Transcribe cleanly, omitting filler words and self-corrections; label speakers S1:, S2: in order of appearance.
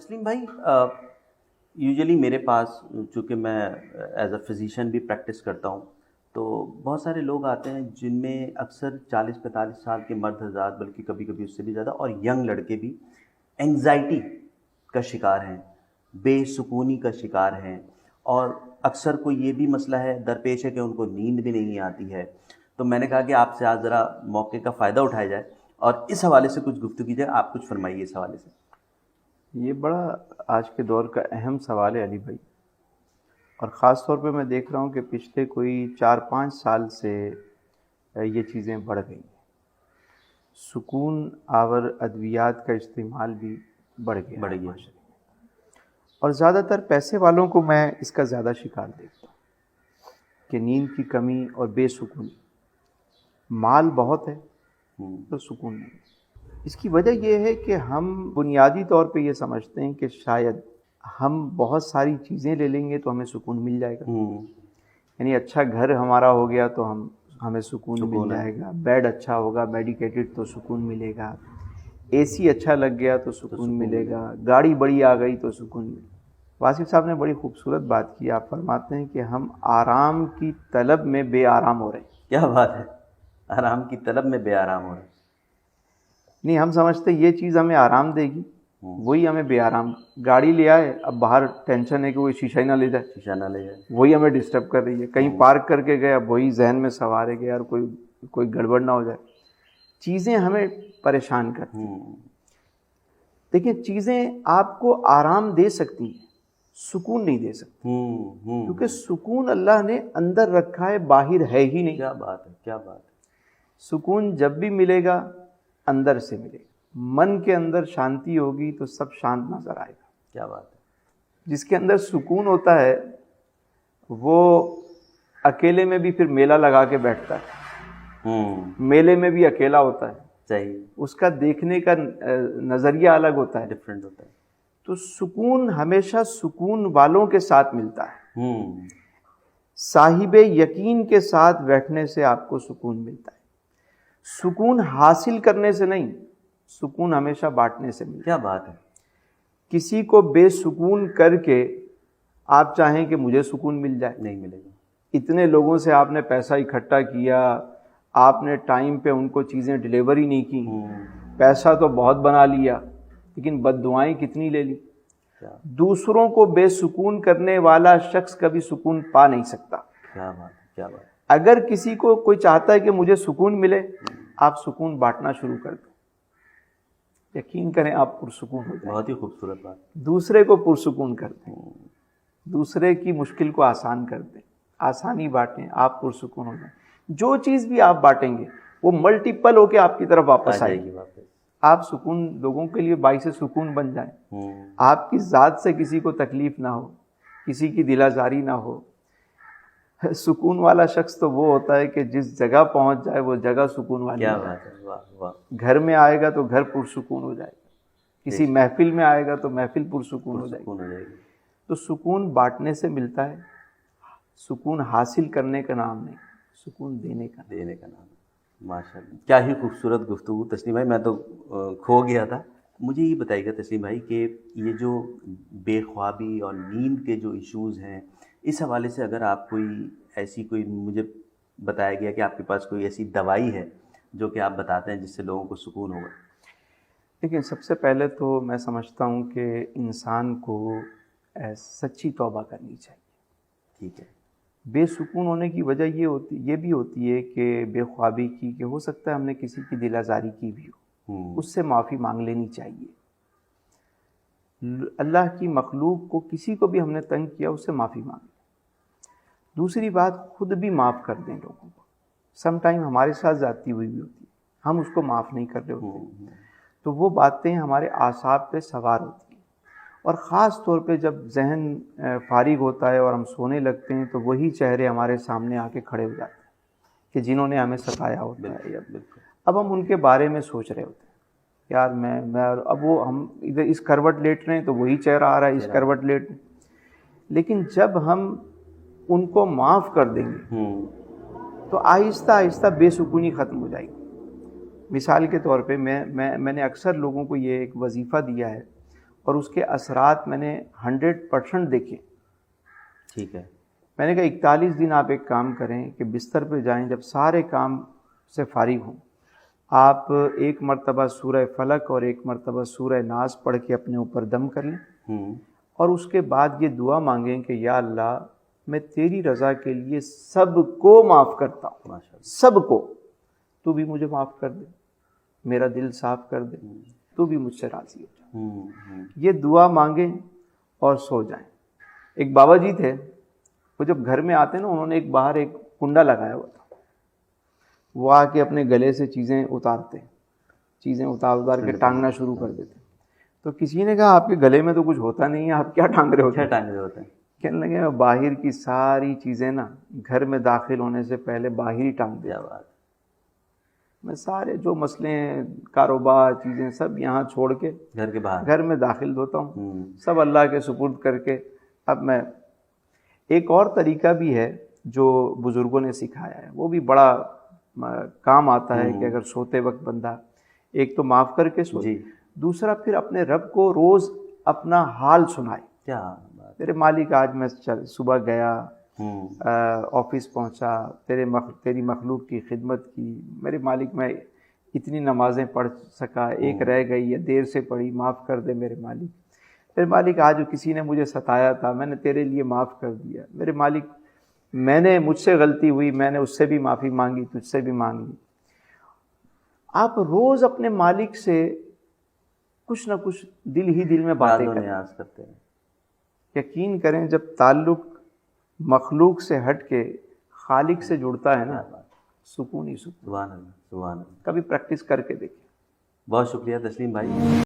S1: تسلیم بھائی، یوزلی میرے پاس چونکہ میں ایز اے فزیشین بھی پریکٹس کرتا ہوں، تو بہت سارے لوگ آتے ہیں جن میں اکثر 40-45 سال کے مرد حضرات، بلکہ کبھی کبھی اس سے بھی زیادہ، اور ینگ لڑکے بھی اینگزائٹی کا شکار ہیں، بے سکونی کا شکار ہیں، اور اکثر کو یہ بھی مسئلہ ہے درپیش ہے کہ ان کو نیند بھی نہیں آتی ہے۔ تو میں نے کہا کہ آپ سے آج ذرا موقع کا فائدہ اٹھایا جائے اور اس حوالے سے کچھ گفتگو کی جائے۔ آپ کچھ فرمائیے اس حوالے سے۔
S2: یہ بڑا آج کے دور کا اہم سوال ہے علی بھائی، اور خاص طور پہ میں دیکھ رہا ہوں کہ پچھلے کوئی 4-5 سال سے یہ چیزیں بڑھ گئی ہیں۔ سکون آور ادویات کا استعمال بھی بڑھ گیا، اور زیادہ تر پیسے والوں کو میں اس کا زیادہ شکار دیکھتا ہوں کہ نیند کی کمی اور بے سکونی۔ مال بہت ہے تو سکون نہیں۔ اس کی وجہ یہ ہے کہ ہم بنیادی طور پہ یہ سمجھتے ہیں کہ شاید ہم بہت ساری چیزیں لے لیں گے تو ہمیں سکون مل جائے گا، یعنی اچھا گھر ہمارا ہو گیا تو ہمیں سکون مل جائے گا، بیڈ اچھا ہوگا میڈیکیٹڈ تو سکون ملے گا، اے سی اچھا لگ گیا تو سکون ملے گا، گاڑی بڑی آ گئی تو سکون ملے گا۔ واصف صاحب نے بڑی خوبصورت بات کی، آپ فرماتے ہیں کہ ہم آرام کی طلب میں بے آرام ہو رہے ہیں۔
S1: کیا بات ہے، آرام کی طلب میں بے آرام ہو رہے ہیں۔
S2: نہیں، ہم سمجھتے یہ چیز ہمیں آرام دے گی، وہی ہمیں بے آرام۔ گاڑی لے آئے، اب باہر ٹینشن ہے کہ وہ شیشہ ہی نہ لے جائے، وہی ہمیں ڈسٹرب کر رہی ہے۔ کہیں پارک کر کے گئے، اب وہی ذہن میں سوار ہے کہ یار کوئی گڑبڑ نہ ہو جائے۔ چیزیں ہمیں پریشان کرتی ہیں۔ دیکھیں، چیزیں آپ کو آرام دے سکتی ہیں، سکون نہیں دے سکتی، کیونکہ سکون اللہ نے اندر رکھا ہے، باہر ہے ہی نہیں۔
S1: کیا بات ہے، کیا بات ہے۔
S2: سکون جب بھی ملے گا اندر سے ملے گا۔ من کے اندر شانتی ہوگی تو سب شانت نظر آئے گا۔
S1: کیا بات ہے۔
S2: جس کے اندر سکون ہوتا ہے وہ اکیلے میں بھی پھر میلہ لگا کے بیٹھتا ہے، میلے میں بھی اکیلا ہوتا ہے،
S1: صحیح،
S2: اس کا دیکھنے کا نظریہ الگ ہوتا ہے،
S1: ڈفرینٹ ہوتا ہے۔
S2: تو سکون ہمیشہ سکون والوں کے ساتھ ملتا ہے۔ صاحب یقین کے ساتھ بیٹھنے سے آپ کو سکون ملتا ہے۔ سکون حاصل کرنے سے نہیں، سکون ہمیشہ بانٹنے سے ملتا ہے۔
S1: کیا بات ہے۔
S2: کسی کو بے سکون کر کے آپ چاہیں کہ مجھے سکون مل جائے،
S1: نہیں ملے گا۔
S2: اتنے لوگوں سے آپ نے پیسہ اکٹھا کیا، آپ نے ٹائم پہ ان کو چیزیں ڈیلیوری نہیں کی، پیسہ تو بہت بنا لیا، لیکن بد دعائیں کتنی لے لی۔ دوسروں کو بے سکون کرنے والا شخص کبھی سکون پا نہیں سکتا۔
S1: کیا بات ہے، کیا بات ہے۔
S2: اگر کسی کو کوئی چاہتا ہے کہ مجھے سکون ملے، آپ سکون بانٹنا شروع کر دیں، یقین کریں آپ پرسکون ہو جائیں۔
S1: بہت ہی خوبصورت بات۔
S2: دوسرے کو پرسکون کر دیں، دوسرے کی مشکل کو آسان کر دیں، آسانی بانٹیں، آپ پرسکون ہو جائیں۔ جو چیز بھی آپ بانٹیں گے وہ ملٹیپل ہو کے آپ کی طرف واپس آئے گی۔ آپ سکون لوگوں کے لیے باعث سکون بن جائیں۔ آپ کی ذات سے کسی کو تکلیف نہ ہو، کسی کی دل آزاری نہ ہو۔ سکون والا شخص تو وہ ہوتا ہے کہ جس جگہ پہنچ جائے وہ جگہ سکون والی
S1: کیا
S2: ہے۔
S1: بات ہے، واہ واہ۔
S2: گھر میں آئے گا تو گھر پرسکون ہو جائے گا، کسی محفل میں آئے گا تو محفل پرسکون ہو جائے گی۔ تو سکون بانٹنے سے ملتا ہے، سکون حاصل کرنے کا نام نہیں، سکون دینے کا
S1: نام۔ ماشاء اللہ، کیا ہی خوبصورت گفتگو تسلیم بھائی، میں تو کھو گیا تھا۔ مجھے یہ بتائیے گا تسلیم بھائی کہ یہ جو بے خوابی اور نیند کے جو ایشوز ہیں، اس حوالے سے اگر آپ کوئی مجھے بتایا گیا کہ آپ کے پاس کوئی ایسی دوائی ہے جو کہ آپ بتاتے ہیں جس سے لوگوں کو سکون ہوگا۔
S2: لیکن سب سے پہلے تو میں سمجھتا ہوں کہ انسان کو سچی توبہ کرنی چاہیے۔
S1: ٹھیک ہے۔
S2: بے سکون ہونے کی وجہ یہ بھی ہوتی ہے کہ بے خوابی کی، کہ ہو سکتا ہے ہم نے کسی کی دل آزاری کی بھی ہو، اس سے معافی مانگ لینی چاہیے۔ اللہ کی مخلوق کو کسی کو بھی ہم نے تنگ کیا، اس سے معافی مانگ لیں۔ دوسری بات، خود بھی معاف کر دیں لوگوں کو۔ سم ٹائم ہمارے ساتھ زیادتی ہوئی بھی ہوتی ہے، ہم اس کو معاف نہیں کر رہے ہوتے، تو وہ باتیں ہمارے اعصاب پہ سوار ہوتی ہیں، اور خاص طور پہ جب ذہن فارغ ہوتا ہے اور ہم سونے لگتے ہیں تو وہی چہرے ہمارے سامنے آ کے کھڑے ہو جاتے ہیں کہ جنہوں نے ہمیں ستایا ہوتا ہے۔ اب ہم ان کے بارے میں سوچ رہے ہوتے ہیں، یار میں اب وہ ہم ادھر اس کروٹ لیٹ رہے ہیں تو وہی چہرہ آ رہا ہے اس کروٹ لیٹ میں۔ لیکن جب ہم ان کو معاف کر دیں گے تو آہستہ آہستہ بے سکونی ختم ہو جائے گی۔ مثال کے طور پہ میں نے اکثر لوگوں کو یہ ایک وظیفہ دیا ہے، اور اس کے اثرات میں نے 100% دیکھے.
S1: ٹھیک ہے.
S2: میں نے کہا 41 دن آپ ایک کام کریں کہ بستر پہ جائیں, جب سارے کام سے فارغ ہوں آپ ایک مرتبہ سورہ فلق اور ایک مرتبہ سورہ ناس پڑھ کے اپنے اوپر دم کر لیں, اور اس کے بعد یہ دعا مانگیں کہ یا اللہ میں تیری رضا کے لیے سب کو معاف کرتا ہوں, سب کو, تو بھی مجھے معاف کر دے, میرا دل صاف کر دے, تو بھی مجھ سے راضی ہو جا. یہ دعا مانگیں اور سو جائیں. ایک بابا جی تھے, وہ جب گھر میں آتے نا, انہوں نے باہر ایک کنڈا لگایا ہوا تھا, وہ آ کے اپنے گلے سے چیزیں اتارتے, چیزیں اتار کے ٹانگنا شروع کر دیتے. تو کسی نے کہا آپ کے گلے میں تو کچھ ہوتا نہیں ہے, آپ کیا ٹانگ رہے ہوتے ہیں؟
S1: ٹانگ رہے ہوتے ہیں.
S2: کہنے لگے میں باہر کی ساری چیزیں نا گھر میں داخل ہونے سے پہلے باہر ہی ٹانگ دیا. میں سارے جو مسئلے ہیں, کاروبار, چیزیں سب یہاں چھوڑ کے
S1: گھر کے باہر
S2: گھر میں داخل ہوتا ہوں, سب اللہ کے سپرد کر کے. اب میں ایک اور طریقہ بھی ہے جو بزرگوں نے سکھایا ہے, وہ بھی بڑا کام آتا ہے کہ اگر سوتے وقت بندہ ایک تو معاف کر کے سوئے, دوسرا پھر اپنے رب کو روز اپنا حال سنائے.
S1: کیا
S2: تیرے مالک آج میں صبح گیا, آفس پہنچا, تیری مخلوق کی خدمت کی, میرے مالک میں اتنی نمازیں پڑھ سکا, ایک رہ گئی یا دیر سے پڑھی, معاف کر دے میرے مالک. میرے مالک آج کسی نے مجھے ستایا تھا, میں نے تیرے لیے معاف کر دیا. میرے مالک مجھ سے غلطی ہوئی, میں نے اس سے بھی معافی مانگی, تجھ سے بھی مانگی. آپ روز اپنے مالک سے کچھ نہ کچھ دل ہی دل میں باتیں
S1: کرتے ہیں.
S2: یقین کریں جب تعلق مخلوق سے ہٹ کے خالق سے جڑتا ہے نا, سکون ہی سکون.
S1: سبحان اللہ, سبحان اللہ.
S2: کبھی پریکٹس کر کے دیکھیں.
S1: بہت شکریہ تسلیم بھائی.